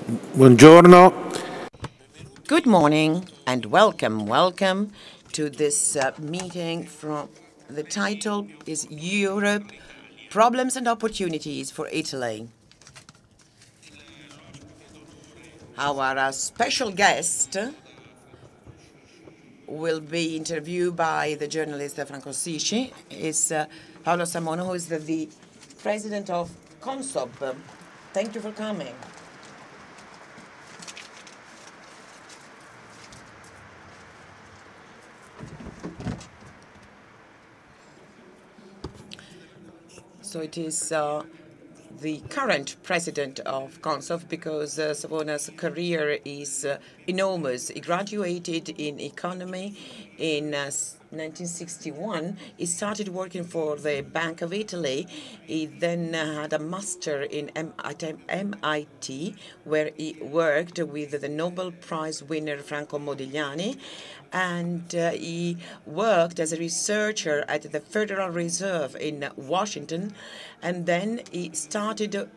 Buongiorno. Good morning and welcome to this meeting. From the title is Europe, Problems and Opportunities for Italy. Our special guest will be interviewed by the journalist Franco Sisci. Is Paolo Savona, who is the president of Consob. Thank you for coming. So it is the current president of Consob, because Savona's career is enormous. He graduated in economy in 1961. He started working for the Bank of Italy. He then had a master in MIT, where he worked with the Nobel Prize winner Franco Modigliani, and he worked as a researcher at the Federal Reserve in Washington, and then he started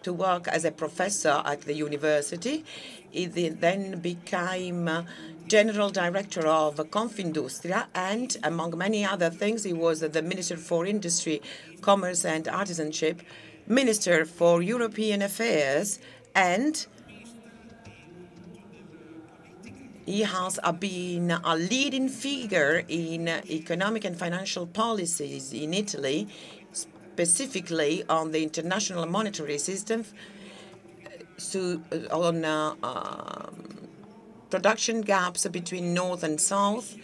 to work as a professor at the university. He then became general director of Confindustria, and among many other things, he was the Minister for Industry, Commerce and Artisanship, Minister for European Affairs, and he has been a leading figure in economic and financial policies in Italy, specifically on the international monetary system, on production gaps between north and south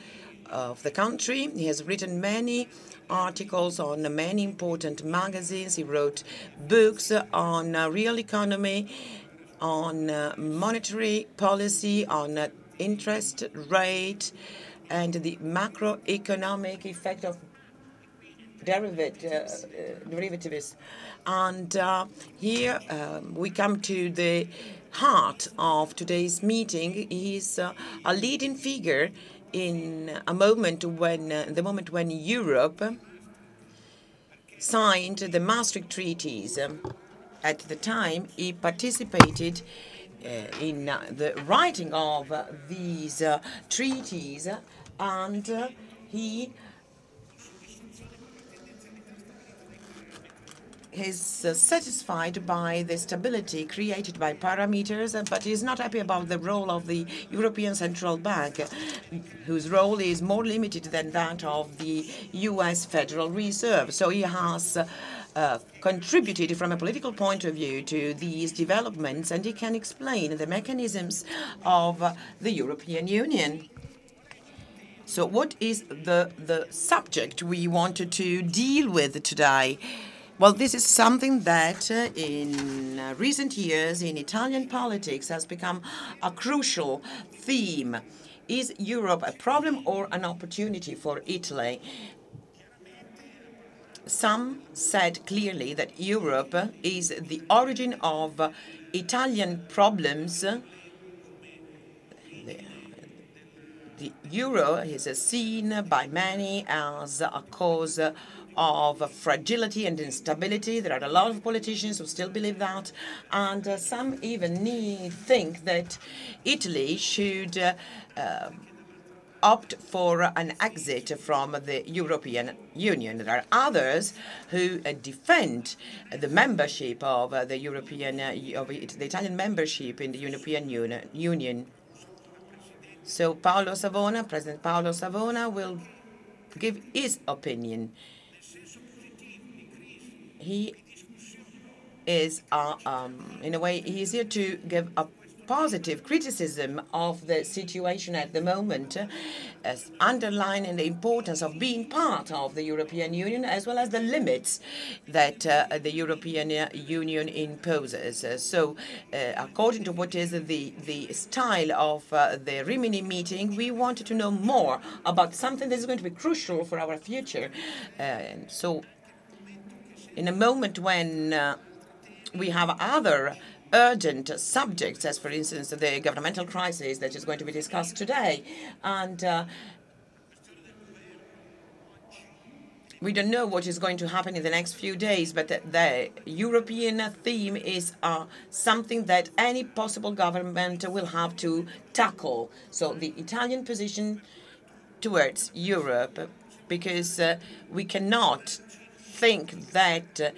of the country. He has written many articles on many important magazines. He wrote books on real economy, on monetary policy, on interest rate, and the macroeconomic effect of derivatives. And here we come to the heart of today's meeting. He's a leading figure in the moment when Europe signed the Maastricht treaties. At the time, he participated in the writing of these treaties, and he is satisfied by the stability created by parameters, but he is not happy about the role of the European Central Bank, whose role is more limited than that of the US Federal Reserve. So he has contributed from a political point of view to these developments, and he can explain the mechanisms of the European Union. So what is the subject we wanted to deal with today? Well, this is something that in recent years in Italian politics has become a crucial theme. Is Europe a problem or an opportunity for Italy? Some said clearly that Europe is the origin of Italian problems. The euro is seen by many as a cause of fragility and instability. There are a lot of politicians who still believe that, and some even think that Italy should opt for an exit from the European Union. There are others who defend the membership of the Italian membership in the European Union. So President Paolo Savona will give his opinion. He is, in a way, he is here to give a positive criticism of the situation at the moment, as underlining the importance of being part of the European Union, as well as the limits that the European Union imposes. So, according to what is the style of the Rimini meeting, we wanted to know more about something that is going to be crucial for our future. So, in a moment when we have other urgent subjects, as for instance the governmental crisis that is going to be discussed today, and We don't know what is going to happen in the next few days, but the European theme is something that any possible government will have to tackle. So the Italian position towards Europe, because we cannot think that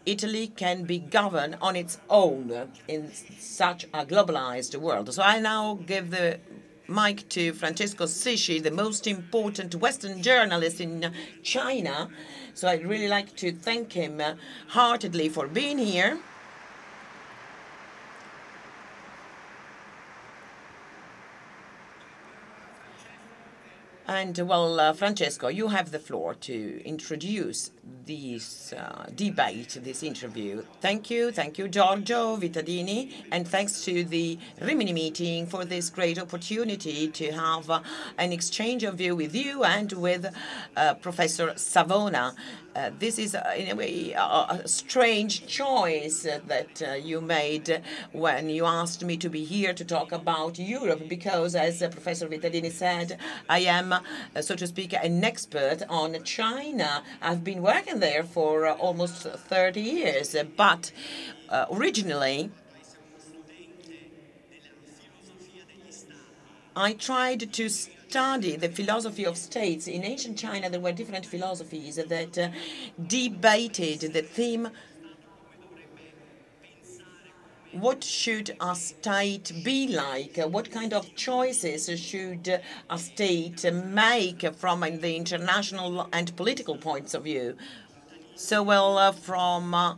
Italy can be governed on its own in such a globalized world. So I now give the mic to Francesco Sisci, the most important Western journalist in China. So I'd really like to thank him heartedly for being here. And, well, Francesco, you have the floor to introduce this debate, this interview. Thank you, Giorgio, Vittadini, and thanks to the Rimini meeting for this great opportunity to have an exchange of view with you and with Professor Savona. This is, in a way, a strange choice that you made when you asked me to be here to talk about Europe, because, as Professor Vittadini said, I am, so to speak, an expert on China. I've been working there for almost 30 years, but originally I tried to study the philosophy of states. In ancient China, there were different philosophies that debated the theme, what should a state be like? What kind of choices should a state make from the international and political points of view? So, well, from a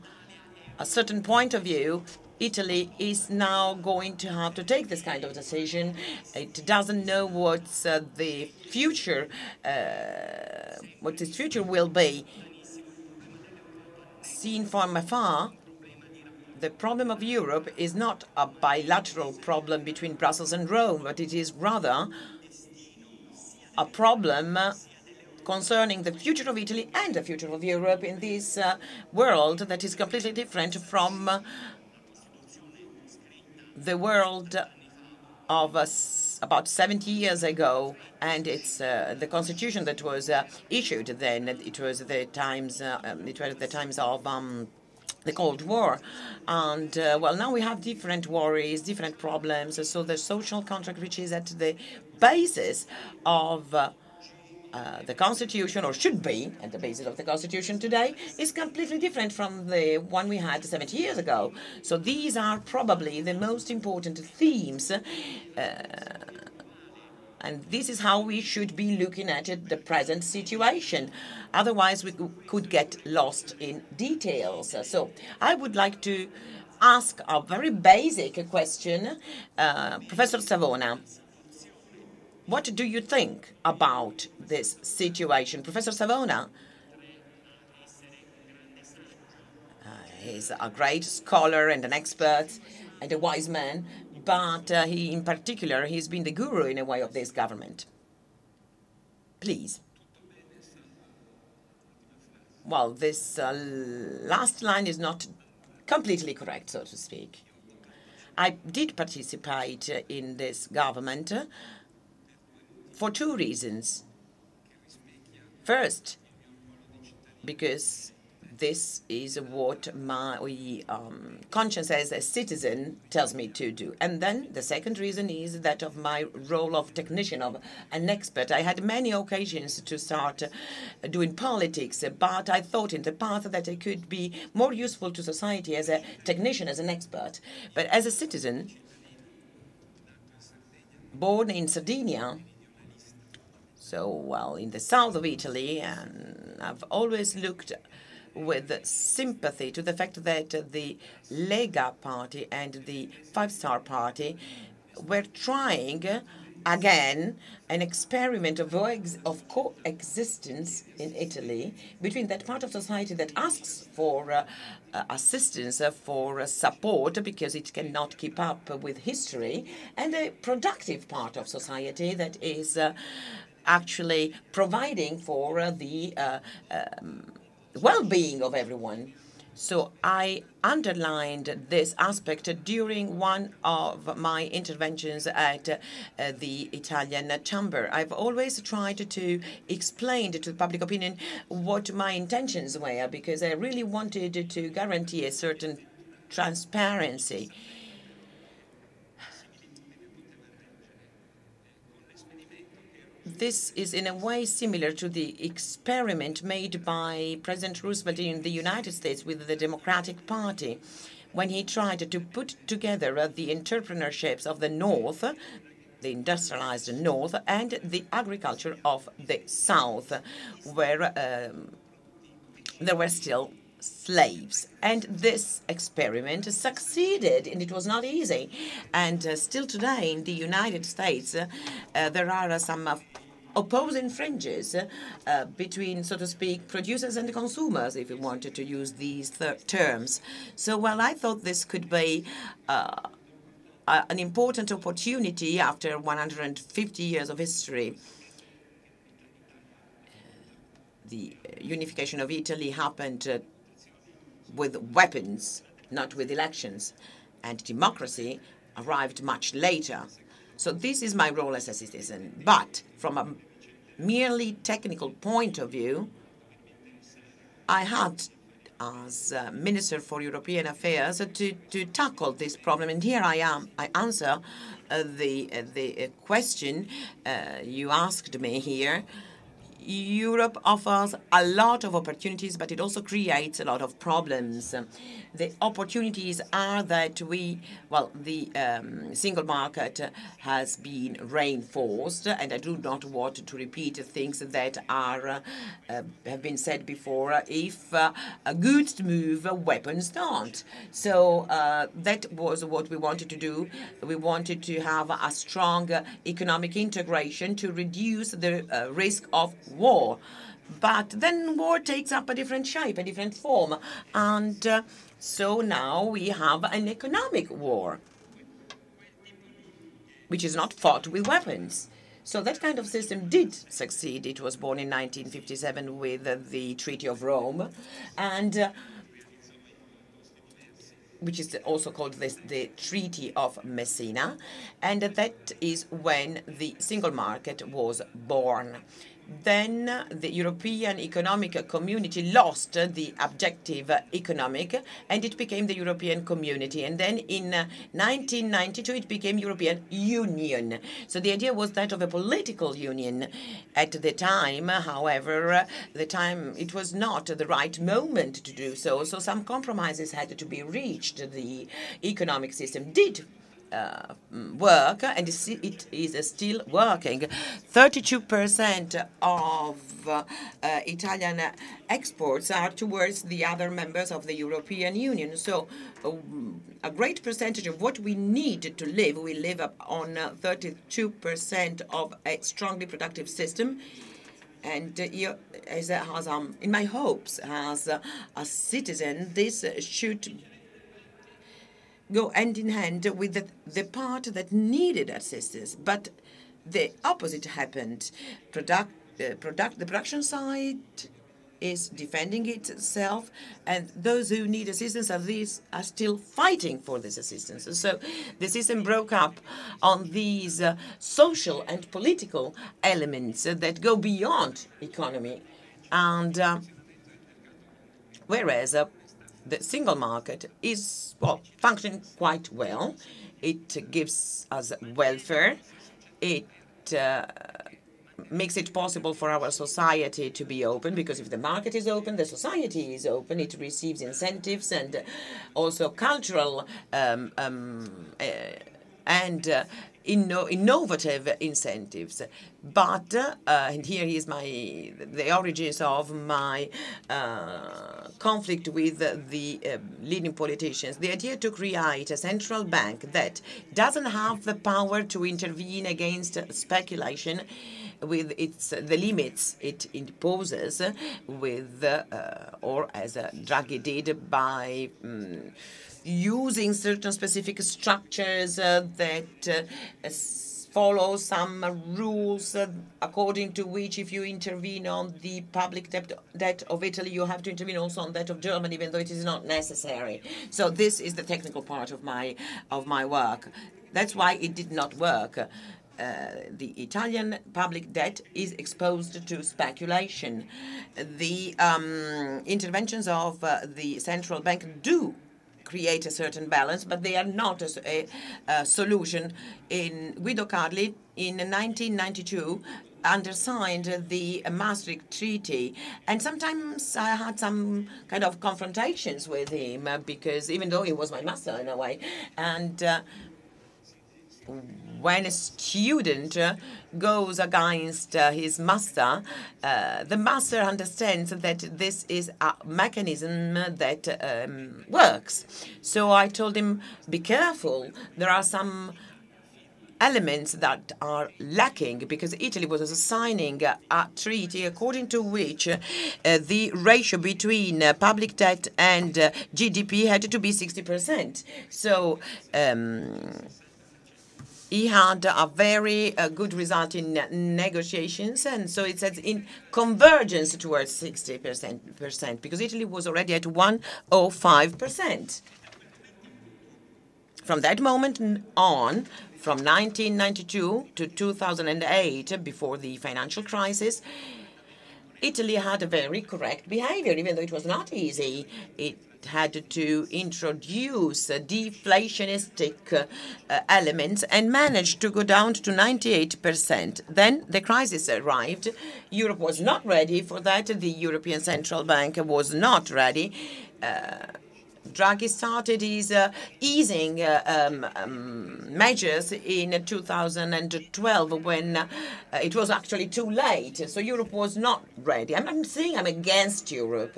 certain point of view, Italy is now going to have to take this kind of decision. It doesn't know what's the future, what its future will be. Seen from afar, the problem of Europe is not a bilateral problem between Brussels and Rome, but it is rather a problem concerning the future of Italy and the future of Europe in this world that is completely different from the world of about 70 years ago, and it's the constitution that was issued then. It was the times. It was the times of the Cold War, and well, now we have different worries, different problems. So the social contract, which is at the basis of the Constitution, or should be at the basis of the Constitution today, is completely different from the one we had 70 years ago. So these are probably the most important themes, and this is how we should be looking at it, the present situation. Otherwise, we could get lost in details. So I would like to ask a very basic question, Professor Savona. What do you think about this situation? Professor Savona is a great scholar and an expert and a wise man, but he, in particular, he's been the guru, in a way, of this government. Please. Well, this last line is not completely correct, so to speak. I did participate in this government for two reasons. First, because this is what my conscience as a citizen tells me to do. And then the second reason is that of my role of technician, of an expert. I had many occasions to start doing politics, but I thought in the past that I could be more useful to society as a technician, as an expert. But as a citizen, born in Sardinia, so, well, in the south of Italy, and I've always looked with sympathy to the fact that the Lega Party and the Five Star Party were trying again an experiment of coexistence in Italy between that part of society that asks for assistance, for support, because it cannot keep up with history, and the productive part of society that is actually providing for the well-being of everyone. So I underlined this aspect during one of my interventions at the Italian chamber. I've always tried to explain to the public opinion what my intentions were, because I really wanted to guarantee a certain transparency. This is in a way similar to the experiment made by President Roosevelt in the United States with the Democratic Party, when he tried to put together the entrepreneurships of the North, the industrialized North, and the agriculture of the South, where there were still slaves. And this experiment succeeded, and it was not easy. And still today in the United States, there are some opposing fringes between, so to speak, producers and consumers, if you wanted to use these terms. So, well, I thought this could be an important opportunity after 150 years of history. The unification of Italy happened with weapons, not with elections, and democracy arrived much later. So this is my role as a citizen. But from a merely technical point of view, I had, as Minister for European Affairs, to tackle this problem. And here I am. I answer the question you asked me here. Europe offers a lot of opportunities, but it also creates a lot of problems. The opportunities are that the single market has been reinforced, and I do not want to repeat things that have been said before. If goods move, weapons don't. So that was what we wanted to do. We wanted to have a strong economic integration to reduce the risk of war. But then war takes up a different shape, a different form. And so now we have an economic war, which is not fought with weapons. So that kind of system did succeed. It was born in 1957 with the Treaty of Rome, and which is also called the Treaty of Messina, and that is when the single market was born. Then the European Economic Community lost the objective economic, and it became the European Community. And then in 1992, it became European Union. So the idea was that of a political union. At the time, however, it was not the right moment to do so. So some compromises had to be reached. The economic system did work, and it is still working. 32% of Italian exports are towards the other members of the European Union. So a great percentage of what we need to live, we live on 32% of a strongly productive system. And in my hopes as a citizen, this should go hand in hand with the part that needed assistance. But the opposite happened. The production side is defending itself, and those who need assistance are still fighting for this assistance. So the system broke up on these social and political elements that go beyond economy. And whereas the single market is, functioning quite well. It gives us welfare. It makes it possible for our society to be open, because if the market is open, the society is open. It receives incentives and also cultural and innovative incentives. But and here is the origins of my conflict with the leading politicians. The idea to create a central bank that doesn't have the power to intervene against speculation with the limits it imposes, or as Draghi did by using certain specific structures that follow some rules according to which if you intervene on the public debt of Italy, you have to intervene also on that of Germany, even though it is not necessary. So this is the technical part of my work. That's why it did not work. The Italian public debt is exposed to speculation. The interventions of the central bank do create a certain balance, but they are not a solution. Guido Carli, in 1992, undersigned the Maastricht Treaty, and sometimes I had some kind of confrontations with him because even though he was my master in a way, and when a student goes against his master, the master understands that this is a mechanism that works. So I told him, be careful, there are some elements that are lacking, because Italy was signing a treaty according to which the ratio between public debt and GDP had to be 60%. So he had a very good result in negotiations, and so it says in convergence towards 60%, because Italy was already at 105%. From that moment on, from 1992 to 2008, before the financial crisis, Italy had a very correct behavior, even though it was not easy. It had to introduce deflationistic elements and managed to go down to 98%. Then the crisis arrived. Europe was not ready for that. The European Central Bank was not ready. Draghi started his easing measures in 2012 when it was actually too late. So Europe was not ready. I'm not saying I'm against Europe.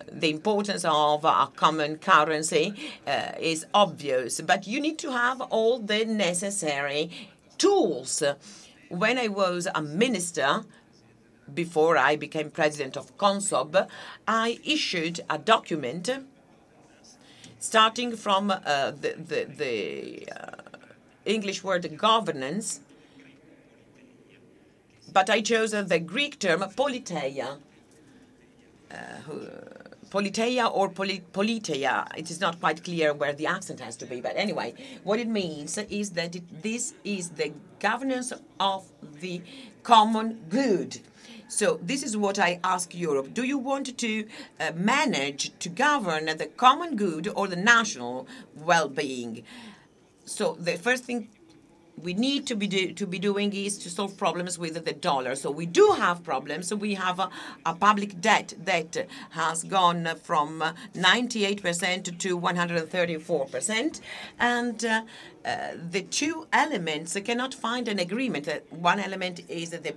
The importance of a common currency is obvious, but you need to have all the necessary tools. When I was a minister, before I became president of Consob, I issued a document starting from the English word governance, but I chose the Greek term politeia. Politeia or politeia, it is not quite clear where the accent has to be, but anyway, what it means is that this is the governance of the common good. So this is what I ask Europe. Do you want to manage to govern the common good or the national well-being? So the first thing we need to be doing is to solve problems with the dollar. So we do have problems. So we have a public debt that has gone from 98% to 134%, and the two elements cannot find an agreement. One element is the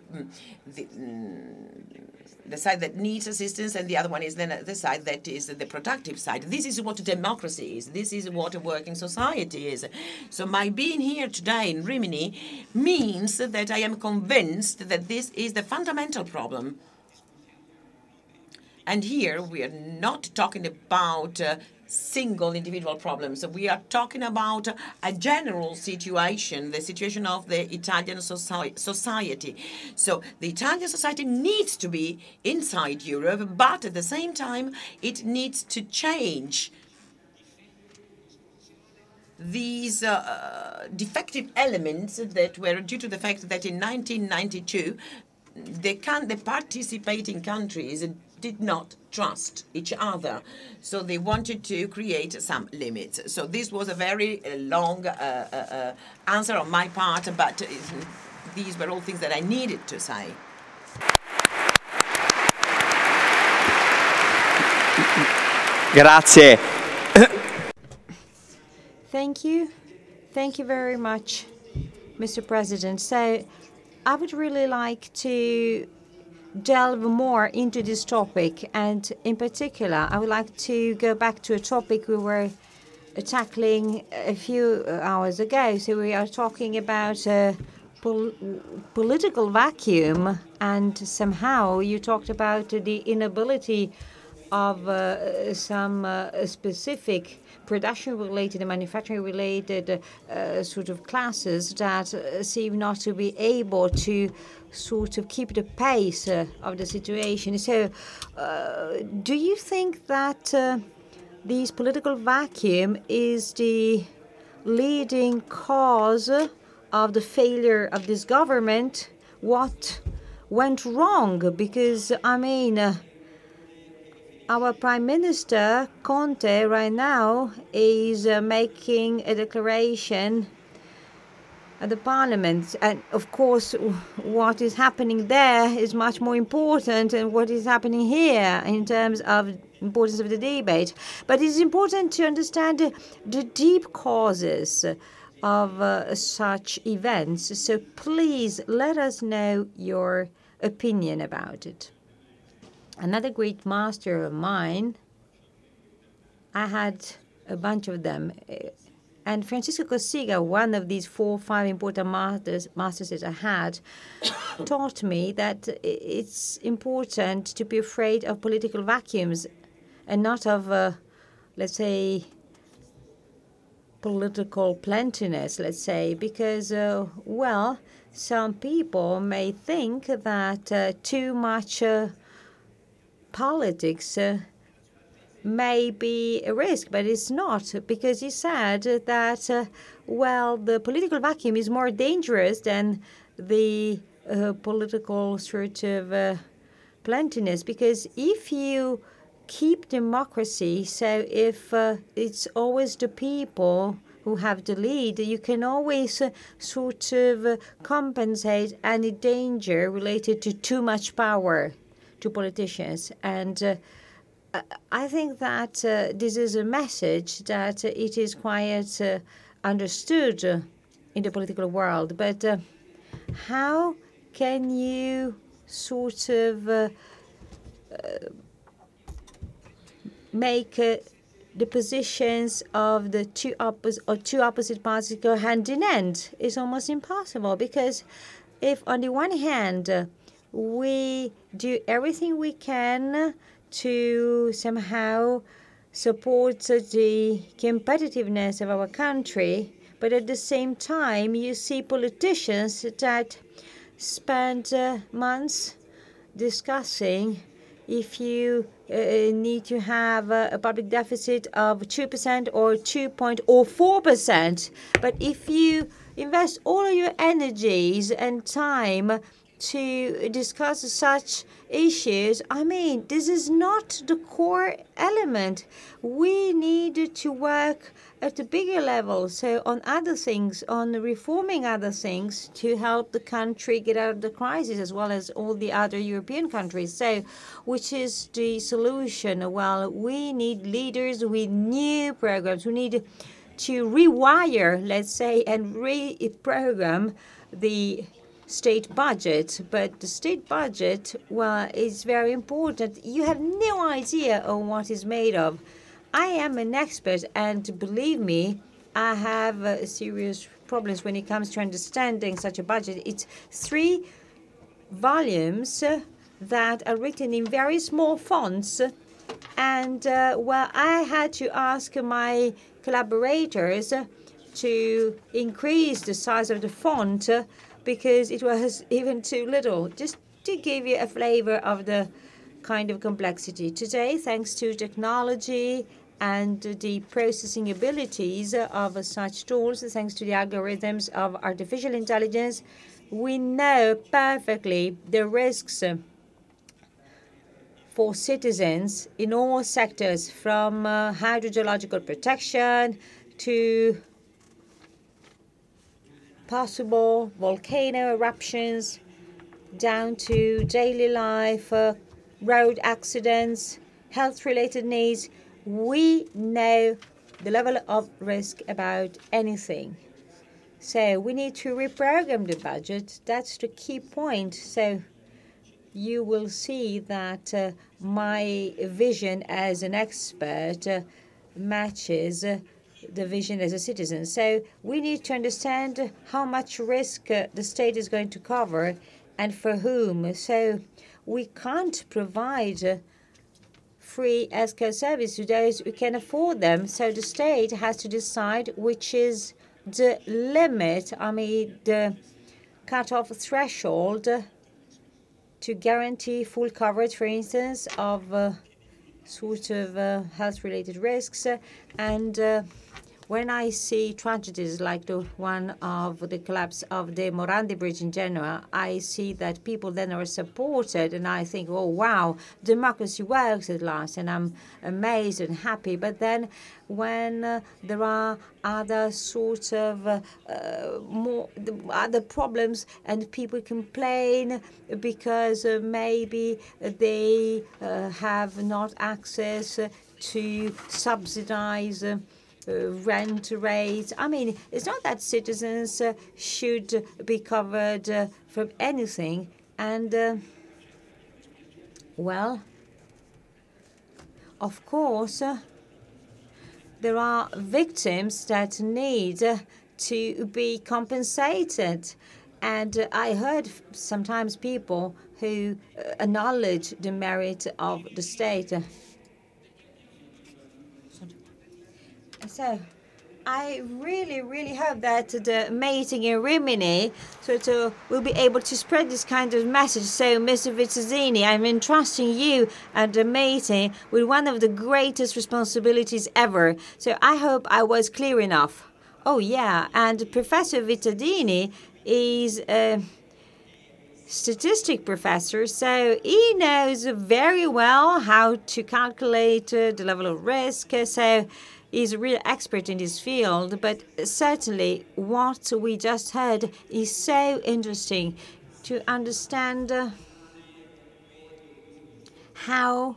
side that needs assistance, and the other one is then the side that is the productive side. This is what democracy is. This is what a working society is. So my being here today in Rimini means that I am convinced that this is the fundamental problem. And here we are not talking about single individual problems. We are talking about a general situation, the situation of the Italian society. So the Italian society needs to be inside Europe, but at the same time, it needs to change these defective elements that were due to the fact that in 1992, the participating countries did not trust each other. So they wanted to create some limits. So this was a very long answer on my part, but these were all things that I needed to say. Grazie. Thank you. Thank you very much, Mr. President. So I would really like to delve more into this topic, and in particular, I would like to go back to a topic we were tackling a few hours ago. So we are talking about a political vacuum, and somehow you talked about the inability of some specific production-related and manufacturing-related sort of classes that seem not to be able to sort of keep the pace of the situation. So do you think that this political vacuum is the leading cause of the failure of this government? What went wrong? Because, I mean, our Prime Minister, Conte, right now is making a declaration at the Parliament. And, of course, what is happening there is much more important than what is happening here in terms of importance of the debate. But it's important to understand the deep causes of such events. So please let us know your opinion about it. Another great master of mine, I had a bunch of them, and Francesco Cossiga, one of these 4 or 5 important masters that I had, taught me that it's important to be afraid of political vacuums and not of, let's say, political plentiness, let's say, because, well, some people may think that too much politics may be a risk, but it's not, because he said that, well, the political vacuum is more dangerous than the political sort of plentiness, because if you keep democracy, so if it's always the people who have the lead, you can always sort of compensate any danger related to too much power to politicians. And I think that this is a message that it is quite understood in the political world. But how can you sort of make the positions of the two opposite parties go hand in hand? It's almost impossible, because if on the one hand we do everything we can to somehow support the competitiveness of our country, but at the same time you see politicians that spend months discussing if you need to have a public deficit of 2% or 2.04%. But if you invest all of your energies and time to discuss such issues, I mean, this is not the core element. We need to work at a bigger level, so on other things, on reforming other things to help the country get out of the crisis, as well as all the other European countries. So, which is the solution? Well, we need leaders with new programs. We need to rewire, let's say, and reprogram the state budget. But the state budget, well, is very important. You have no idea of what it's made of. I am an expert, and believe me, I have serious problems when it comes to understanding such a budget. It's 3 volumes that are written in very small fonts, and well, I had to ask my collaborators to increase the size of the font because it was even too little, just to give you a flavor of the kind of complexity. Today, thanks to technology and the processing abilities of such tools, thanks to the algorithms of artificial intelligence, we know perfectly the risks for citizens in all sectors, from hydrogeological protection to possible volcano eruptions, down to daily life, road accidents, health-related needs. We know the level of risk about anything. So we need to reprogram the budget. That's the key point. So you will see that my vision as an expert matches the vision as a citizen. So we need to understand how much risk the state is going to cover and for whom. So we can't provide free healthcare service to those who can afford them. So the state has to decide which is the limit, the cut-off threshold to guarantee full coverage, for instance, of health-related risks. And when I see tragedies like the one of the collapse of the Morandi Bridge in Genoa, I see that people then are supported, and I think, oh, wow, democracy works at last, and I'm amazed and happy. But then when there are other other problems and people complain because maybe they have not access to subsidize rent rates. It's not that citizens should be covered from anything. And, well, of course, there are victims that need to be compensated. And I heard sometimes people who acknowledge the merit of the state. So I really, really hope that the meeting in Rimini will be able to spread this kind of message. So, Mr. Vittadini, I'm entrusting you at the meeting with one of the greatest responsibilities ever. So I hope I was clear enough. Oh, yeah, and Professor Vittadini is a statistic professor, so he knows very well how to calculate the level of risk. So he's a real expert in this field, but certainly what we just heard is so interesting to understand how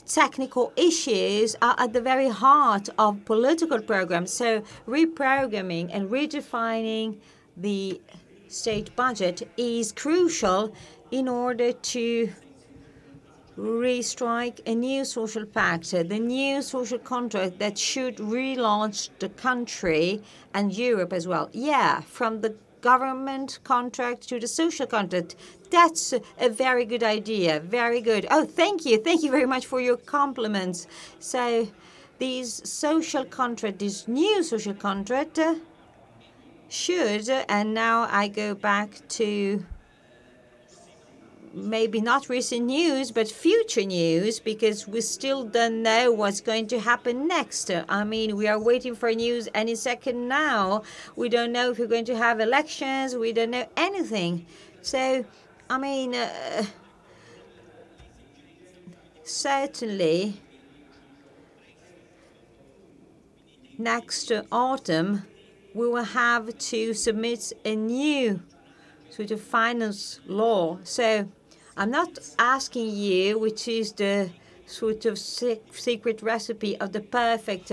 technical issues are at the very heart of political programs. So reprogramming and redefining the state budget is crucial in order to restrike a new social pact, the new social contract that should relaunch the country and Europe as well. Yeah, from the government contract to the social contract. That's a very good idea. Very good. Oh, thank you. Thank you very much for your compliments. So this social contract, this new social contract should, and now I go back to maybe not recent news, but future news, because we still don't know what's going to happen next. We are waiting for news any second now. We don't know if we're going to have elections. We don't know anything. So, certainly next autumn, we will have to submit a new sort of finance law. So I'm not asking you which is the sort of secret recipe of the perfect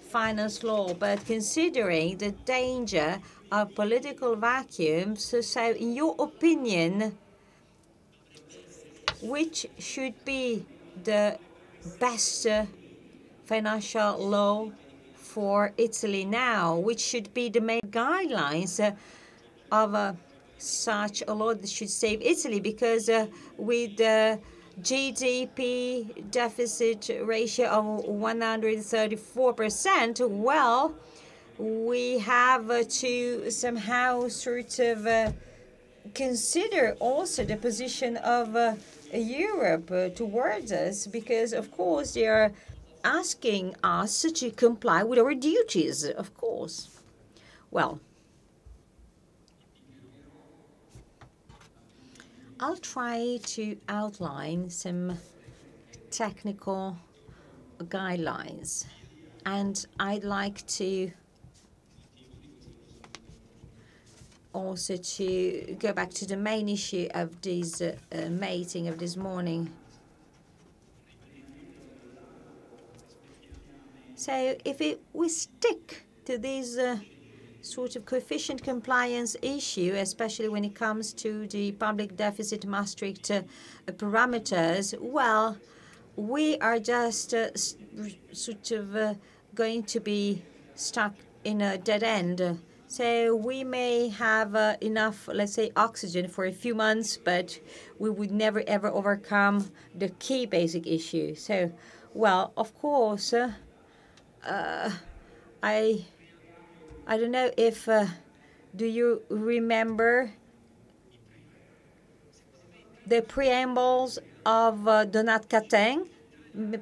finance law, but considering the danger of political vacuums, so in your opinion, which should be the best financial law for Italy now? Which should be the main guidelines of such a law that should save Italy? Because with the GDP deficit ratio of 134%, well, we have to somehow sort of consider also the position of Europe towards us, because of course they are asking us to comply with our duties, of course. Well, I'll try to outline some technical guidelines, and I'd like to also to go back to the main issue of this meeting of this morning. So if we stick to this sort of coefficient compliance issue, especially when it comes to the public deficit Maastricht parameters, well, we are just sort of going to be stuck in a dead end. So we may have enough, let's say, oxygen for a few months, but we would never ever overcome the key basic issue. So, well, of course, I don't know if do you remember the preambles of Donat Cattin?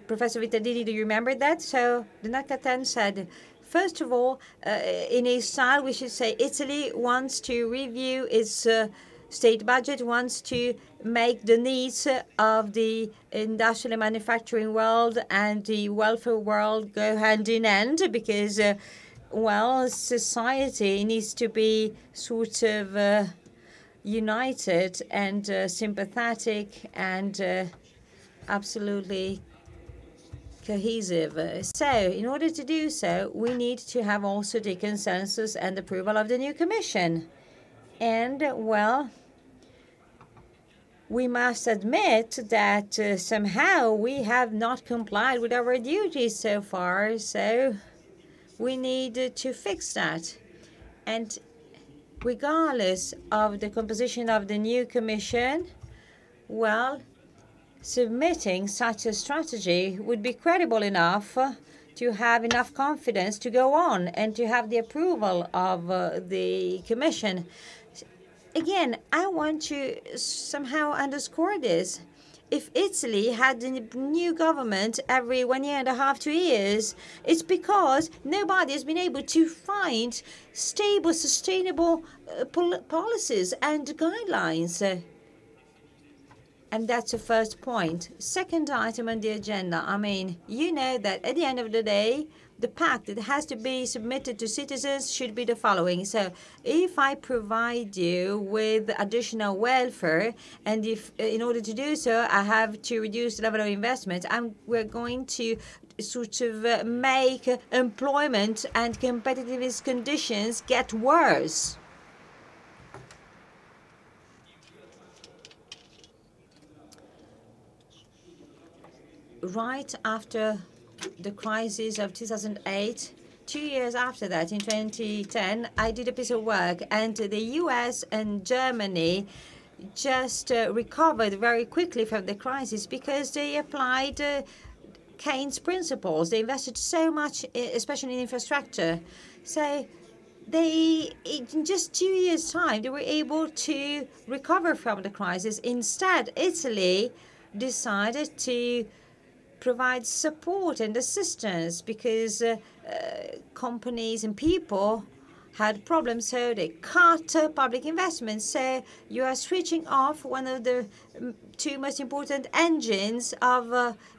Professor Vittadini, do you remember that? So Donat Cattin said, first of all, in his style, we should say Italy wants to review its state budget, wants to make the needs of the industrial and manufacturing world and the welfare world go hand in hand, because, well, society needs to be sort of united and sympathetic and absolutely cohesive. So, in order to do so, we need to have also the consensus and approval of the new Commission. And, well, we must admit that somehow we have not complied with our duties so far, so we need to fix that. And regardless of the composition of the new Commission, well, submitting such a strategy would be credible enough to have enough confidence to go on and to have the approval of the Commission. Again, I want to somehow underscore this. If Italy had a new government every 1 year and a half, 2 years, it's because nobody has been able to find stable, sustainable policies and guidelines. And that's the first point. Second item on the agenda. I mean, you know that at the end of the day, the pact that has to be submitted to citizens should be the following. So if I provide you with additional welfare, and if in order to do so, I have to reduce the level of investment, we're going to sort of make employment and competitiveness conditions get worse. Right after the crisis of 2008, 2 years after that, in 2010, I did a piece of work, and the US and Germany just recovered very quickly from the crisis because they applied Keynes principles. They invested so much, especially in infrastructure. So in just 2 years' time, they were able to recover from the crisis. Instead, Italy decided to provide support and assistance because companies and people had problems, so they cut public investments. So you are switching off one of the two most important engines of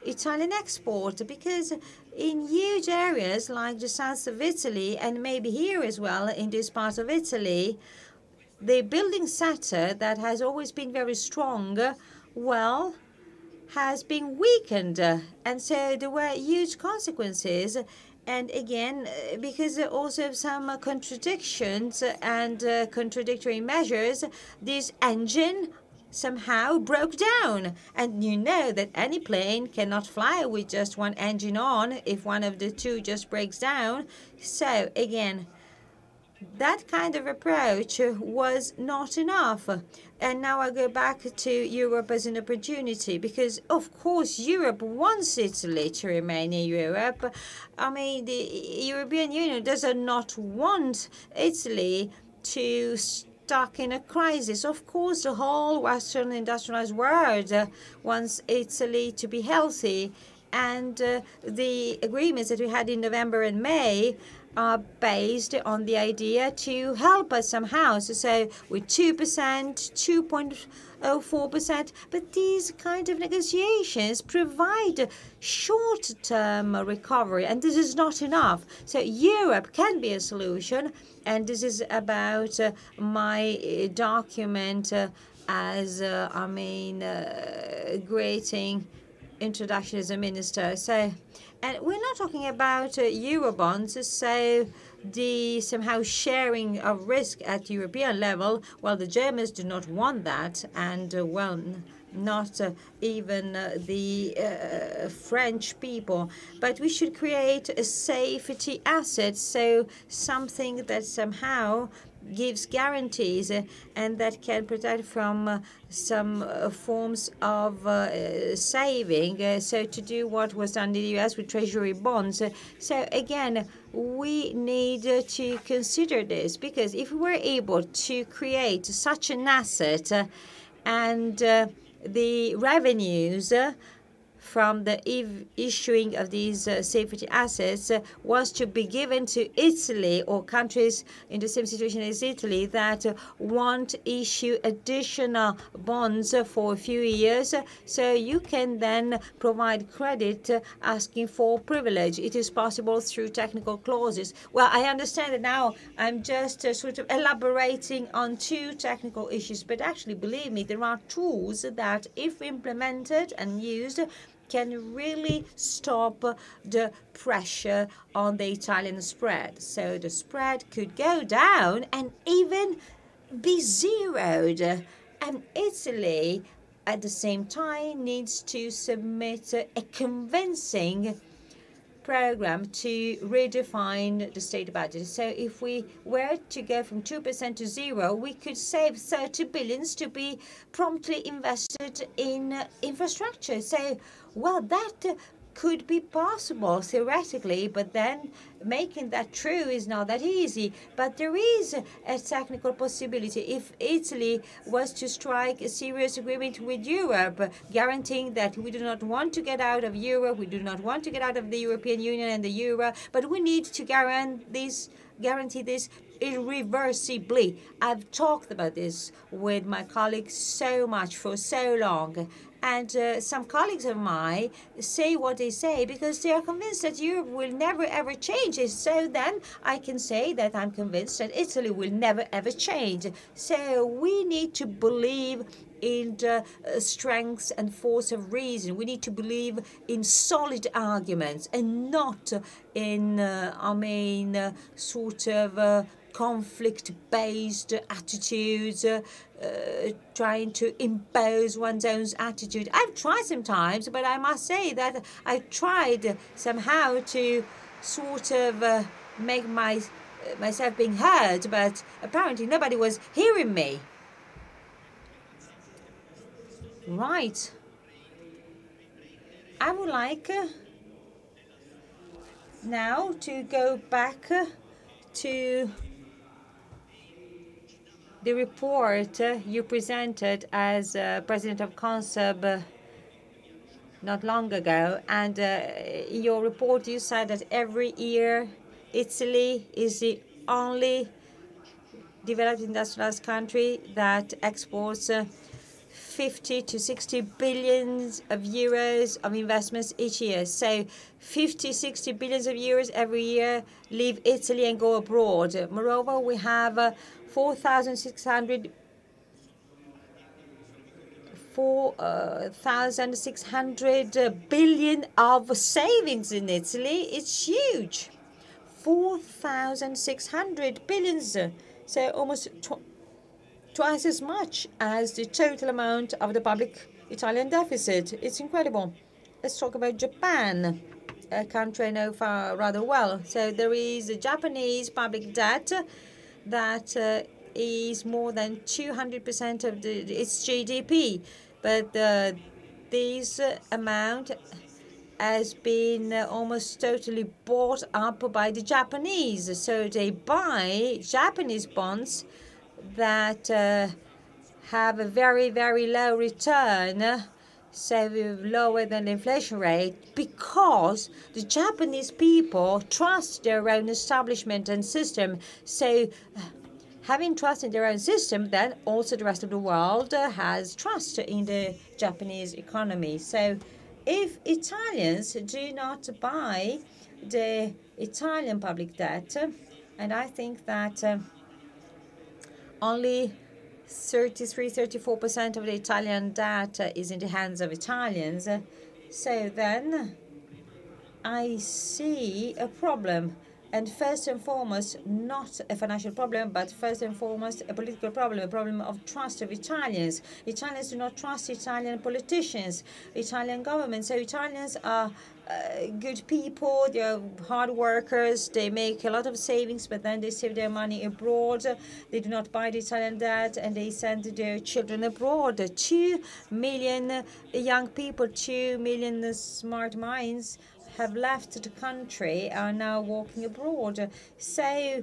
Italian export, because in huge areas like the south of Italy, and maybe here as well in this part of Italy, the building sector that has always been very strong, well, has been weakened, and so there were huge consequences. And again, because also of some contradictions and contradictory measures, this engine somehow broke down. And you know that any plane cannot fly with just one engine on if one of the two just breaks down. So again, that kind of approach was not enough. And now I go back to Europe as an opportunity, because, of course, Europe wants Italy to remain in Europe. I mean, the European Union does not want Italy to stuck in a crisis. Of course, the whole Western industrialized world wants Italy to be healthy. And the agreements that we had in November and May are based on the idea to help us somehow. So with 2%, 2.04%, but these kind of negotiations provide short-term recovery, and this is not enough. So Europe can be a solution, and this is about my document as, greeting introduction as a minister. So, and we're not talking about Eurobonds, so the somehow sharing of risk at European level. Well, the Germans do not want that, and well, not even the French people. But we should create a safety asset, so something that somehow gives guarantees and that can protect from some forms of saving, so to do what was done in the US with treasury bonds. So again, we need to consider this, because if we were able to create such an asset and the revenues from the issuing of these safety assets was to be given to Italy or countries in the same situation as Italy that want issue additional bonds for a few years, so you can then provide credit asking for privilege. It is possible through technical clauses. Well, I understand that now I'm just sort of elaborating on two technical issues, but actually, believe me, there are tools that, if implemented and used, can really stop the pressure on the Italian spread. So the spread could go down and even be zeroed. And Italy, at the same time, needs to submit a convincing program to redefine the state budget. So if we were to go from 2% to zero, we could save 30 billions to be promptly invested in infrastructure. So, well, that could be possible theoretically, but then making that true is not that easy. But there is a technical possibility. If Italy was to strike a serious agreement with Europe, guaranteeing that we do not want to get out of Europe, we do not want to get out of the European Union and the euro, but we need to guarantee this irreversibly. I've talked about this with my colleagues so much for so long. And some colleagues of mine say what they say because they are convinced that Europe will never ever change. So then I can say that I'm convinced that Italy will never ever change. So we need to believe in the strength and force of reason. We need to believe in solid arguments and not in, sort of conflict-based attitudes, trying to impose one's own attitude. I've tried sometimes, but I must say that I tried somehow to sort of make myself being heard, but apparently nobody was hearing me. Right. I would like now to go back to the report you presented as president of CONSOB not long ago. And in your report, you said that every year Italy is the only developed industrialized country that exports 50 to 60 billions of euros of investments each year. So 50, 60 billions of euros every year leave Italy and go abroad. Moreover, we have 4,600 billion of savings in Italy. It's huge. 4,600 billions. So almost twice as much as the total amount of the public Italian deficit. It's incredible. Let's talk about Japan, a country I know rather well. So there is a Japanese public debt that is more than 200% of its GDP. But this amount has been almost totally bought up by the Japanese. So they buy Japanese bonds that have a very, very low return, so lower than the inflation rate, because the Japanese people trust their own establishment and system. So having trust in their own system, then also the rest of the world has trust in the Japanese economy. So if Italians do not buy the Italian public debt, and I think that only 33-34% of the Italian debt is in the hands of Italians. So then I see a problem. And first and foremost, not a financial problem, but first and foremost, a political problem, a problem of trust of Italians. Italians do not trust Italian politicians, Italian government. So Italians are good people, they're hard workers, they make a lot of savings, but then they save their money abroad. They do not buy the Italian debt, and they send their children abroad. 2 million young people, 2 million smart minds have left the country, are now walking abroad. So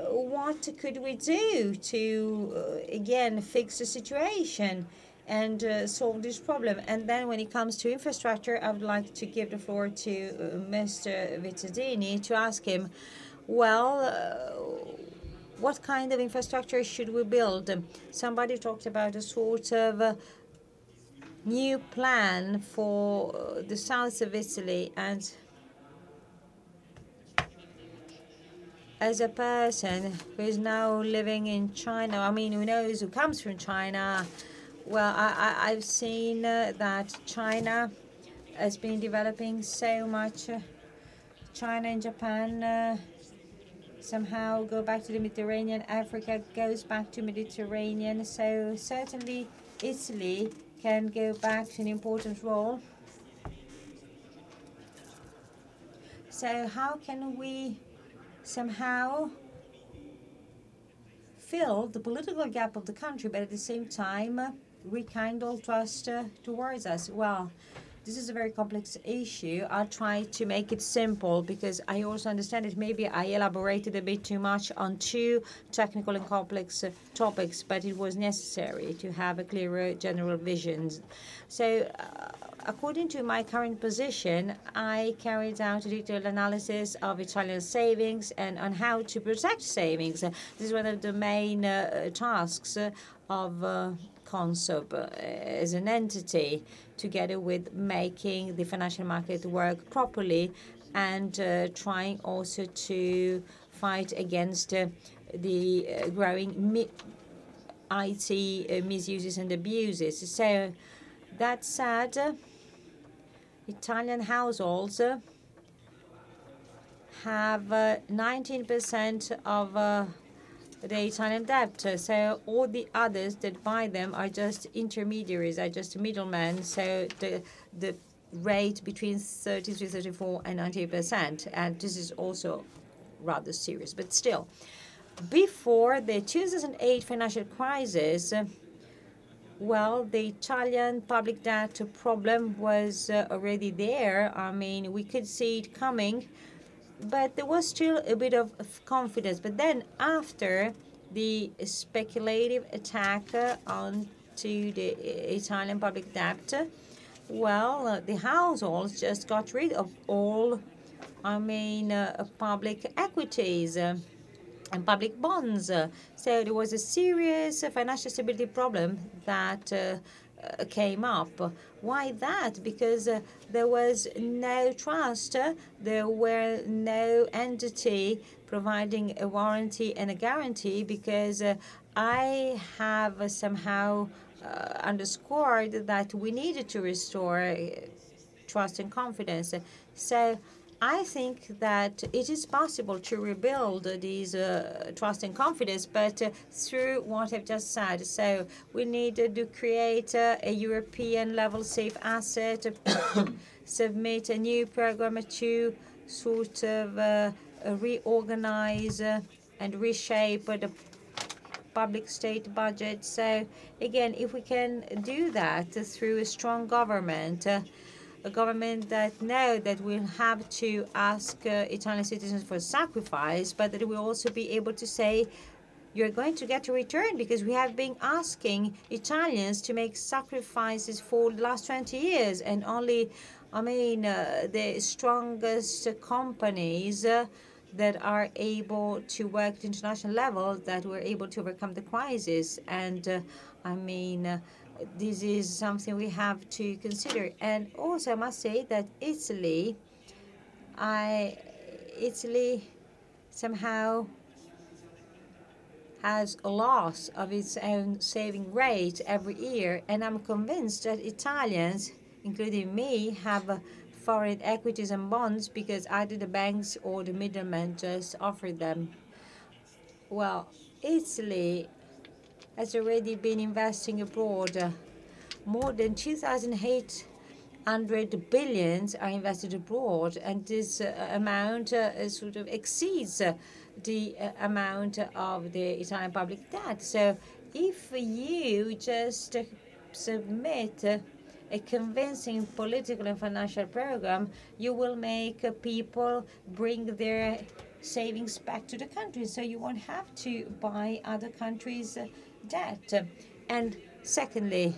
what could we do to, again, fix the situation and solve this problem? And then when it comes to infrastructure, I would like to give the floor to Mr. Vittadini to ask him, well, what kind of infrastructure should we build? Somebody talked about a sort of new plan for the south of Italy, and as a person who is now living in China, I mean, who knows, who comes from China, well, I've seen that China has been developing so much. China and Japan somehow go back to the Mediterranean. Africa goes back to Mediterranean. So certainly Italy can go back to an important role. So how can we somehow fill the political gap of the country, but at the same time rekindle trust towards us? Well, this is a very complex issue. I'll try to make it simple because I also understand that maybe I elaborated a bit too much on two technical and complex topics, but it was necessary to have a clearer general vision. So according to my current position, I carried out a detailed analysis of Italian savings and on how to protect savings. This is one of the main tasks of Consob as an entity, together with making the financial market work properly and trying also to fight against the growing IT misuses and abuses. So that said, Italian households have 19% of the Italian debt. So all the others that buy them are just intermediaries, are just middlemen. So the rate between 33, 34 and 98%. And this is also rather serious. But still, before the 2008 financial crisis, well, the Italian public debt problem was already there. I mean, we could see it coming, but there was still a bit of confidence. But then after the speculative attack onto the Italian public debt, well, the households just got rid of all, public equities and public bonds. So there was a serious financial stability problem that came up. Why that? Because there was no trust. There were no entity providing a warranty and a guarantee, because I have somehow underscored that we needed to restore trust and confidence. So I think that it is possible to rebuild these trust and confidence, but through what I've just said. So we need to create a European level safe asset, submit a new program to sort of reorganize and reshape the public state budget. So again, if we can do that through a strong government, a government that know that we'll have to ask Italian citizens for sacrifice, but that we'll also be able to say, you're going to get a return, because we have been asking Italians to make sacrifices for the last 20 years, and only, the strongest companies that are able to work at international level, that were able to overcome the crisis. And this is something we have to consider. And also I must say that Italy somehow has a loss of its own saving rate every year. And I'm convinced that Italians, including me, have foreign equities and bonds because either the banks or the middlemen just offer them. Well, Italy has already been investing abroad. More than 2,800 billions are invested abroad, and this amount sort of exceeds the amount of the Italian public debt. So if you just submit a convincing political and financial program, you will make people bring their savings back to the country, so you won't have to buy other countries' debt. And secondly,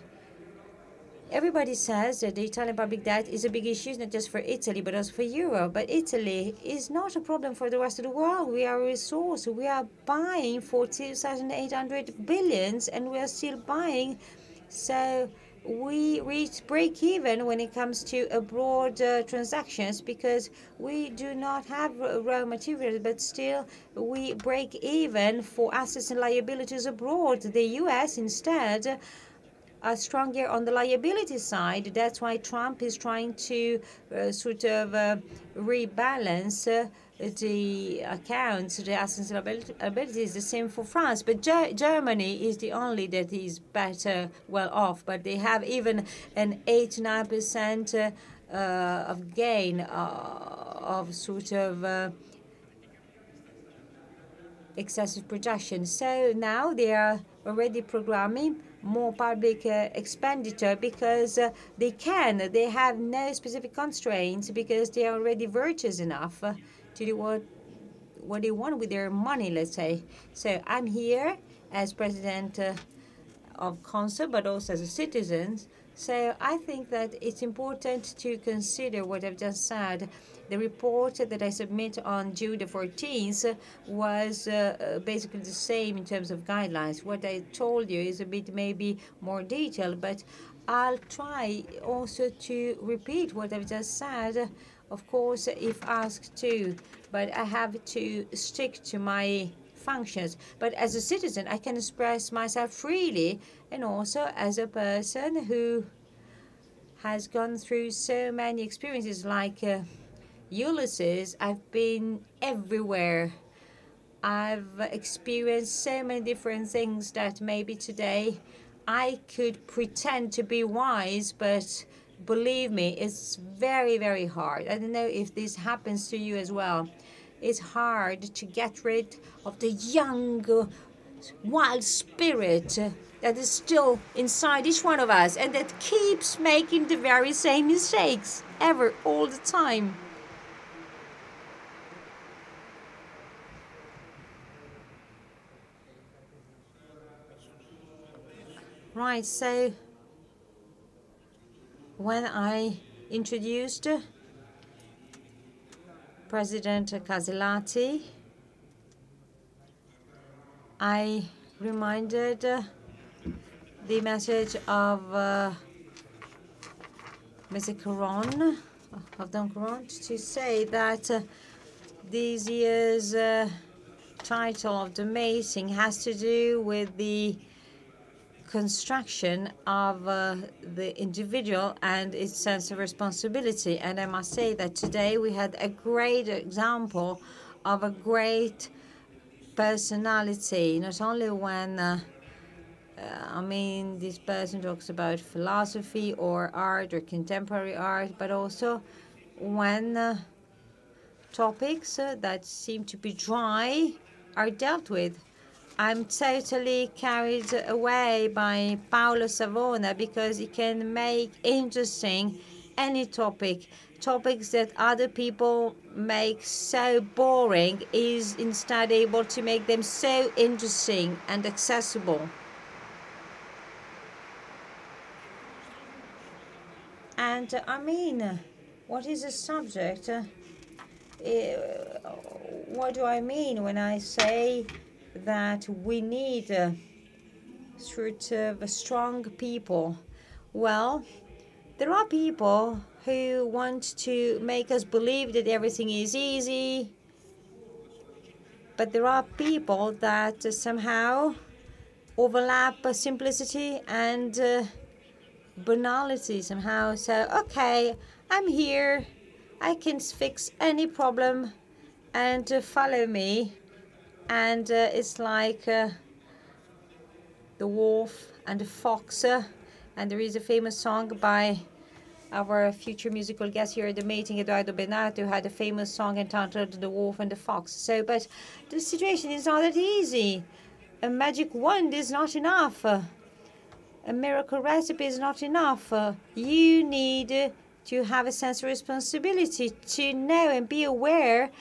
everybody says that the Italian public debt is a big issue, not just for Italy, but also for Europe. But Italy is not a problem for the rest of the world. We are a resource. We are buying for 2,800 billions, and we are still buying. So we reach break even when it comes to abroad transactions because we do not have raw materials, but still we break even for assets and liabilities abroad. The US instead are stronger on the liability side. That's why Trump is trying to rebalance the accounts, the assets and liabilities. The same for France. But Germany is the only that is better well off. But they have even an 8-9% of gain of excessive production. So now they are already programming more public expenditure because they can. They have no specific constraints because they are already virtuous enough to do what they want with their money, let's say. So I'm here as president of Council, but also as a citizen. So I think that it's important to consider what I've just said. The report that I submit on June the 14th was basically the same in terms of guidelines. What I told you is a bit maybe more detailed, but I'll try also to repeat what I've just said, of course, if asked to, but I have to stick to my functions. But as a citizen, I can express myself freely, and also as a person who has gone through so many experiences like Ulysses. I've been everywhere. I've experienced so many different things that maybe today I could pretend to be wise, but believe me, it's very, very hard. I don't know if this happens to you as well. It's hard to get rid of the young, wild spirit that is still inside each one of us and that keeps making the very same mistakes all the time. Right, so when I introduced President Casellati, I reminded the message of Mr. Caron, of Don Caron, to say that this year's title of the meeting has to do with the construction of the individual and its sense of responsibility. And I must say that today we had a great example of a great personality, not only when this person talks about philosophy or art or contemporary art, but also when topics that seem to be dry are dealt with. I'm totally carried away by Paolo Savona because he can make interesting any topic. Topics that other people make so boring is instead able to make them so interesting and accessible. And what is the subject? What do I mean when I say that we need strong people? Well, there are people who want to make us believe that everything is easy, but there are people that somehow overlap simplicity and banality somehow. So, okay, I'm here. I can fix any problem and follow me. And it's like the wolf and the fox. And there is a famous song by our future musical guest here at the meeting, Eduardo Benato, who had a famous song entitled The Wolf and the Fox. So, but the situation is not that easy. A magic wand is not enough. A miracle recipe is not enough. You need to have a sense of responsibility to know and be aware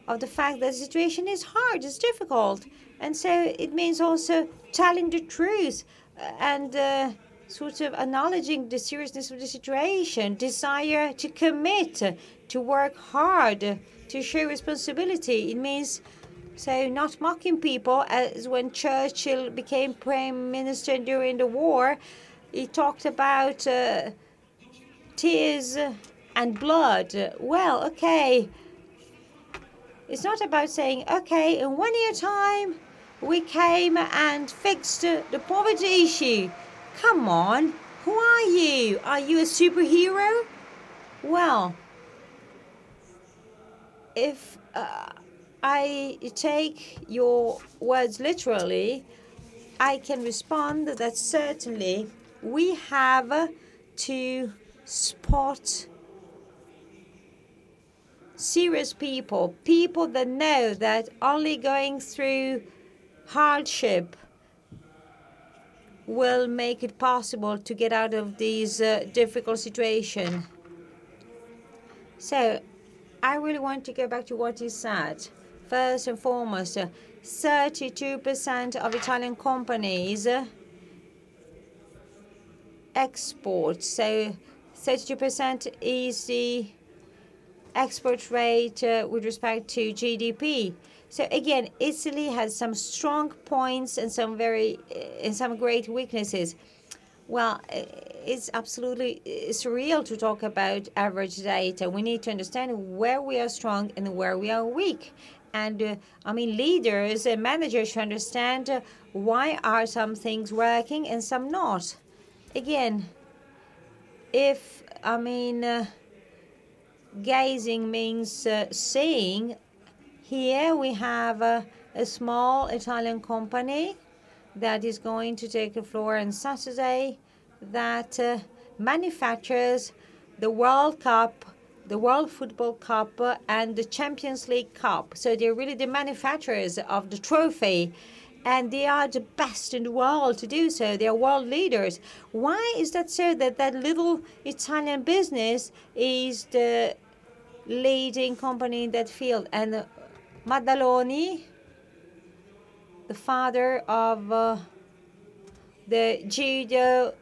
of the fact that the situation is hard, it's difficult. And so it means also telling the truth and sort of acknowledging the seriousness of the situation, desire to commit, to work hard, to show responsibility. It means so not mocking people, as when Churchill became prime minister during the war, he talked about tears and blood. Well, okay, it's not about saying, okay, in 1 year time, we came and fixed the poverty issue. Come on, who are you? Are you a superhero? Well, if I take your words literally, I can respond that certainly we have to spot serious people, people that know that only going through hardship will make it possible to get out of these difficult situations. So I really want to go back to what you said. First and foremost, 32% of Italian companies export. So 32% is the export rate with respect to GDP. So again, Italy has some strong points and some great weaknesses. Well, it's absolutely surreal to talk about average data. We need to understand where we are strong and where we are weak. And leaders and managers should understand why are some things working and some not. Again, if gazing means seeing, here we have a small Italian company that is going to take the floor on Saturday that manufactures the World Cup, the World Football Cup, and the Champions League Cup. So they're really the manufacturers of the trophy, and they are the best in the world to do so. They are world leaders. Why is that so that that little Italian business is the leading company in that field? And Maddaloni, the father of the judo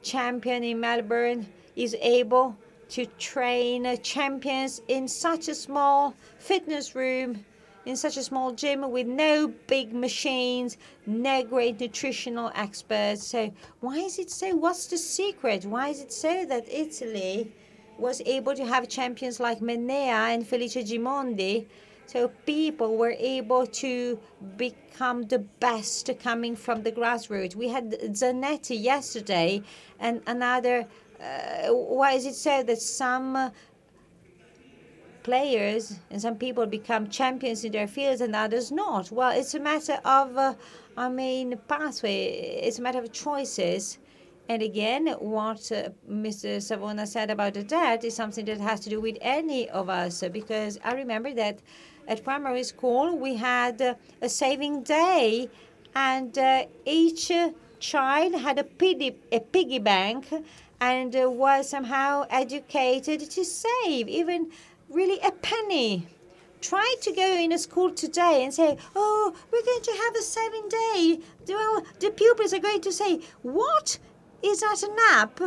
champion in Melbourne, is able to train champions in such a small fitness room, in such a small gym with no big machines, no great nutritional experts. So why is it so? What's the secret? Why is it so that Italy was able to have champions like Menea and Felice Gimondi? So people were able to become the best coming from the grassroots. We had Zanetti yesterday and another. Why is it so that some players and some people become champions in their fields and others not? Well, it's a matter of, pathway. It's a matter of choices. And again, what Mr. Savona said about the debt is something that has to do with any of us, because I remember that at primary school we had a saving day, and each child had a piggy bank and was somehow educated to save, even really a penny. Try to go in a school today and say, oh, we're going to have a saving day. Well, the pupils are going to say, what? Is that an app?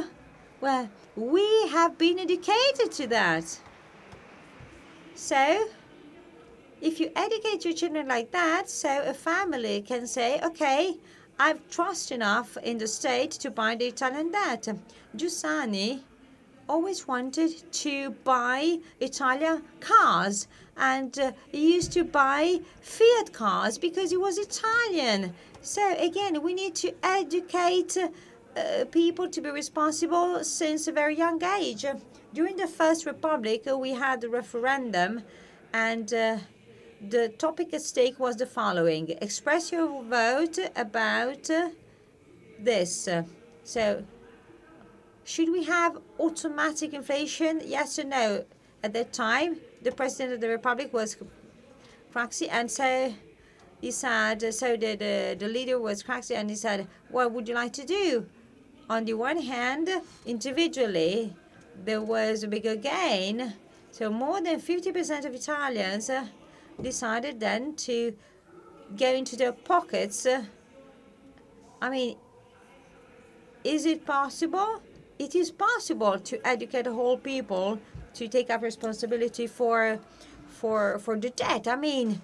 Well, we have been educated to that. So, if you educate your children like that, so a family can say, okay, I've trust enough in the state to buy the Italian debt. Giussani always wanted to buy Italian cars, and he used to buy Fiat cars because he was Italian. So again, we need to educate people to be responsible since a very young age. During the First Republic, we had a referendum, and the topic at stake was the following: express your vote about this. So, should we have automatic inflation? Yes or no? At that time, the President of the Republic was Craxi, and so he said, so the leader was Craxi, and he said, what would you like to do? On the one hand, individually, there was a bigger gain. So more than 50% of Italians decided then to go into their pockets. I mean, is it possible? It is possible to educate the whole people to take up responsibility for the debt. I mean,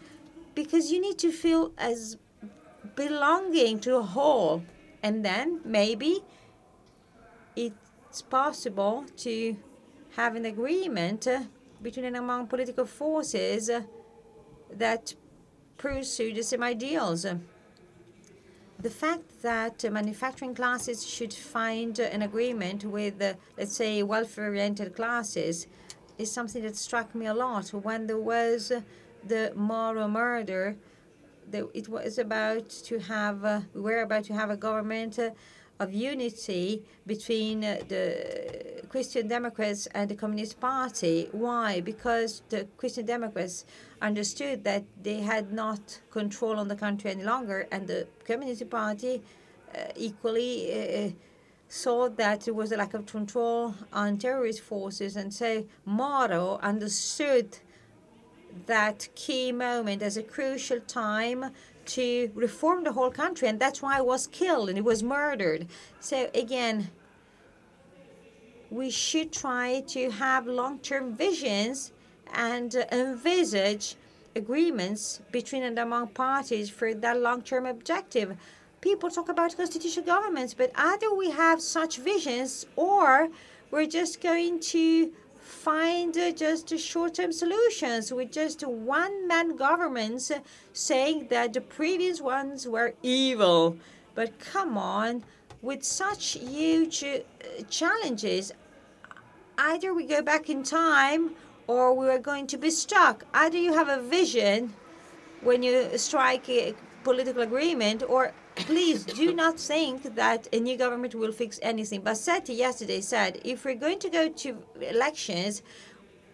because you need to feel as belonging to a whole, and then maybe it's possible to have an agreement between and among political forces that pursue the same ideals. The fact that manufacturing classes should find an agreement with, let's say, welfare-oriented classes is something that struck me a lot. When there was the Moro murder, it was about to have, we were about to have a government of unity between the Christian Democrats and the Communist Party. Why? Because the Christian Democrats understood that they had not control on the country any longer, and the Communist Party equally saw that there was a lack of control on terrorist forces, and so Moro understood that key moment as a crucial time to reform the whole country, and that's why he was killed and he was murdered. So again, we should try to have long-term visions and envisage agreements between and among parties for that long-term objective. People talk about constitutional governments, but either we have such visions or we're just going to find just short-term solutions with just one-man governments saying that the previous ones were evil. But come on, with such huge challenges, either we go back in time or we are going to be stuck. Either you have a vision when you strike a political agreement, or please do not think that a new government will fix anything. Bassetti yesterday said, if we're going to go to elections,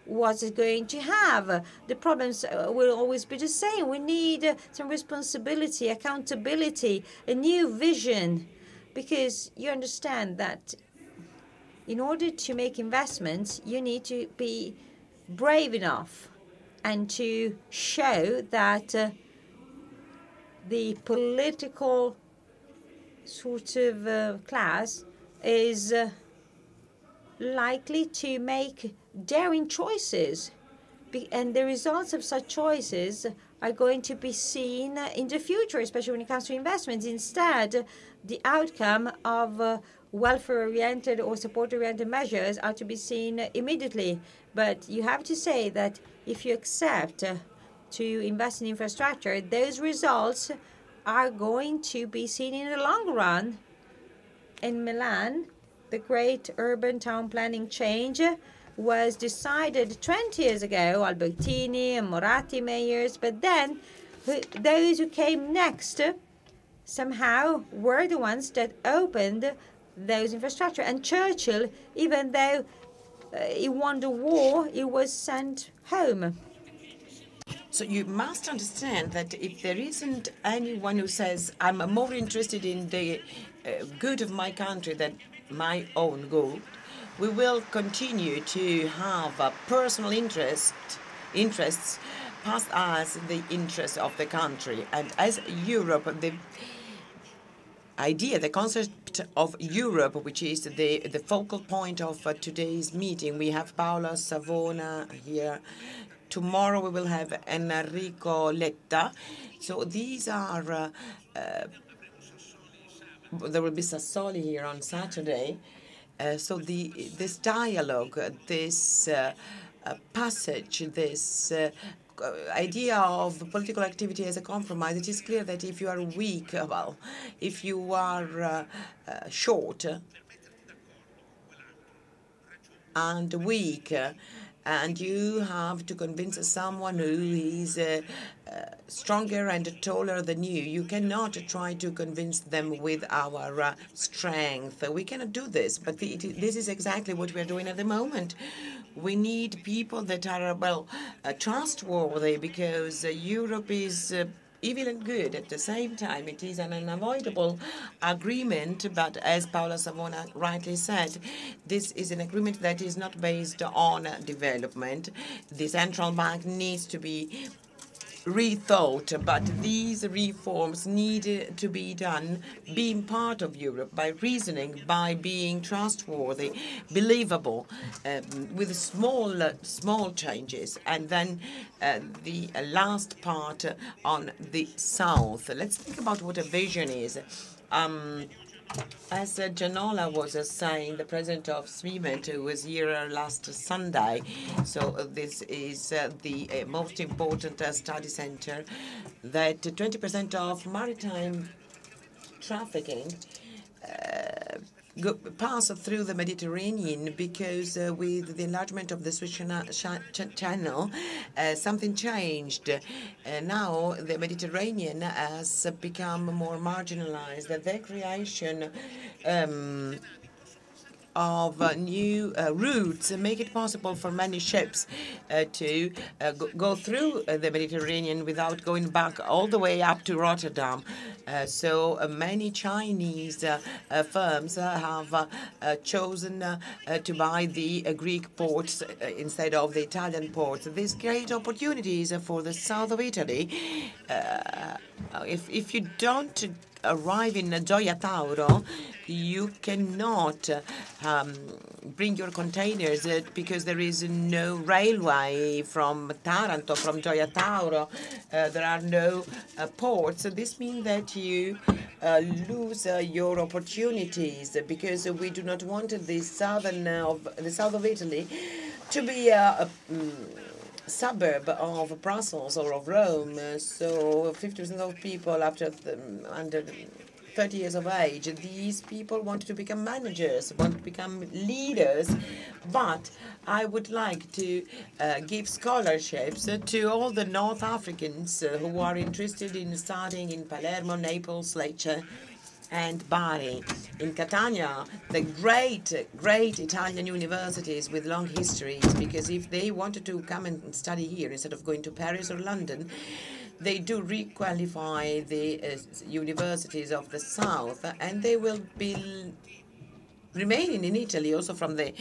what's it going to have? The problems will always be the same. We need some responsibility, accountability, a new vision, because you understand that in order to make investments, you need to be brave enough and to show that the political sort of class is likely to make daring choices. And the results of such choices are going to be seen in the future, especially when it comes to investments. Instead, the outcome of welfare-oriented or support-oriented measures are to be seen immediately. But you have to say that if you accept to invest in infrastructure, those results are going to be seen in the long run. In Milan, the great urban town planning change was decided 20 years ago, Albertini and Moratti mayors, but then those who came next somehow were the ones that opened those infrastructure. And Churchill, even though he won the war, he was sent home. So you must understand that if there isn't anyone who says, I'm more interested in the good of my country than my own good, we will continue to have personal interests past as the interests of the country. And as Europe, the idea, the concept of Europe, which is the focal point of today's meeting. We have Paolo, Savona here. Tomorrow we will have Enrico Letta. So these are, there will be Sassoli here on Saturday. So this dialogue, this passage, this idea of political activity as a compromise. It is clear that if you are weak, well, if you are short and weak, and you have to convince someone who is stronger and taller than you. You cannot try to convince them with our strength. We cannot do this, but this is exactly what we are doing at the moment. We need people that are, well, trustworthy, because Europe is evil and good at the same time. It is an unavoidable agreement, but as Paolo Savona rightly said, this is an agreement that is not based on development. The central bank needs to be rethought, but these reforms need to be done being part of Europe, by reasoning, by being trustworthy, believable, with small changes. And then the last part on the South. Let's think about what a vision is. As Gianola was saying, the president of Sweden, who was here last Sunday, so this is the most important study center, that 20% of maritime trafficking pass through the Mediterranean, because with the enlargement of the Suez Channel, something changed. Now the Mediterranean has become more marginalized. The creation of new routes make it possible for many ships to go through the Mediterranean without going back all the way up to Rotterdam. So many Chinese firms have chosen to buy the Greek ports instead of the Italian ports. These great opportunities for the south of Italy. If you don't arrive in Gioia Tauro, you cannot bring your containers because there is no railway from Taranto, from Gioia Tauro. There are no ports. So this means that you lose your opportunities, because we do not want the south of Italy to be a suburb of Brussels or of Rome. So 50% of people under 30 years of age, these people want to become managers, want to become leaders. But I would like to give scholarships to all the North Africans who are interested in studying in Palermo, Naples, Lecce, and Bari. In Catania, the great Italian universities with long histories, because if they wanted to come and study here instead of going to Paris or London, they do requalify the universities of the south, and they will be remaining in Italy. Also from the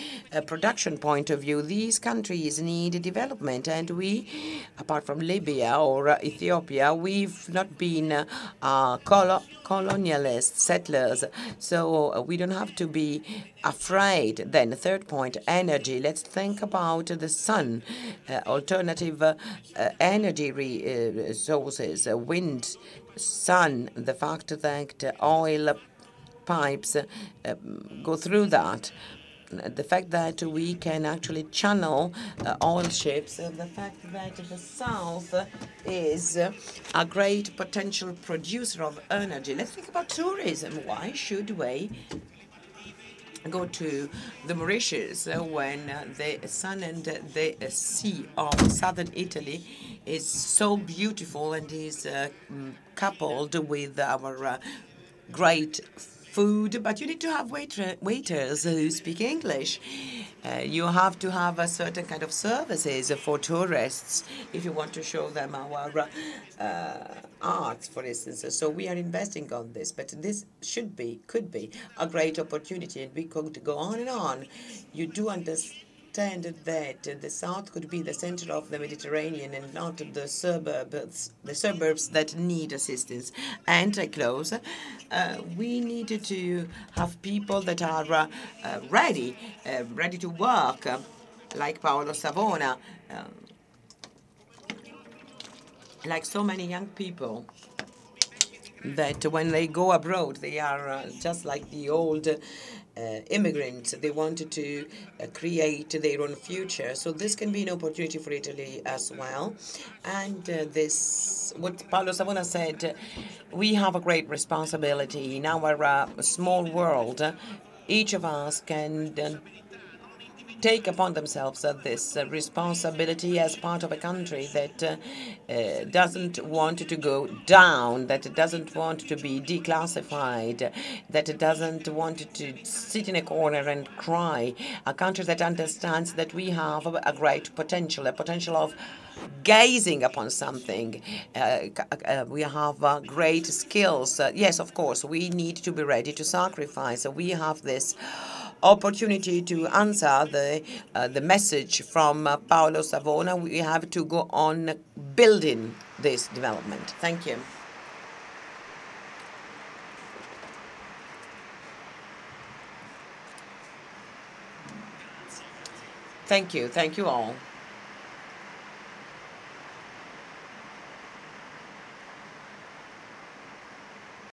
production point of view, these countries need development, and we, apart from Libya or Ethiopia, we've not been colonialist settlers, so we don't have to be afraid. Then third point, energy. Let's think about the sun, alternative energy sources, wind, sun, the fact that oil pipes go through that, the fact that we can actually channel oil ships, the fact that the south is a great potential producer of energy. Let's think about tourism. Why should we go to the Mauritius when the sun and the sea of southern Italy is so beautiful and is coupled with our great food? But you need to have waiters who speak English. You have to have a certain kind of services for tourists if you want to show them our arts, for instance. So we are investing on this, but this could be a great opportunity, and we could go on and on. You do understand that the south could be the center of the Mediterranean and not the suburbs that need assistance. And I close. We need to have people that are ready to work, like Paolo Savona, like so many young people. that when they go abroad, they are just like the old immigrants. They wanted to create their own future. So this can be an opportunity for Italy as well. And this, what Paolo Savona said, we have a great responsibility in our small world. Each of us can take upon themselves this responsibility as part of a country that doesn't want to go down, that doesn't want to be declassified, that doesn't want to sit in a corner and cry. A country that understands that we have a great potential, a potential of gazing upon something. We have great skills. Yes, of course, we need to be ready to sacrifice. We have this opportunity to answer the message from Paolo Savona. We have to go on building this development. Thank you. Thank you. Thank you all.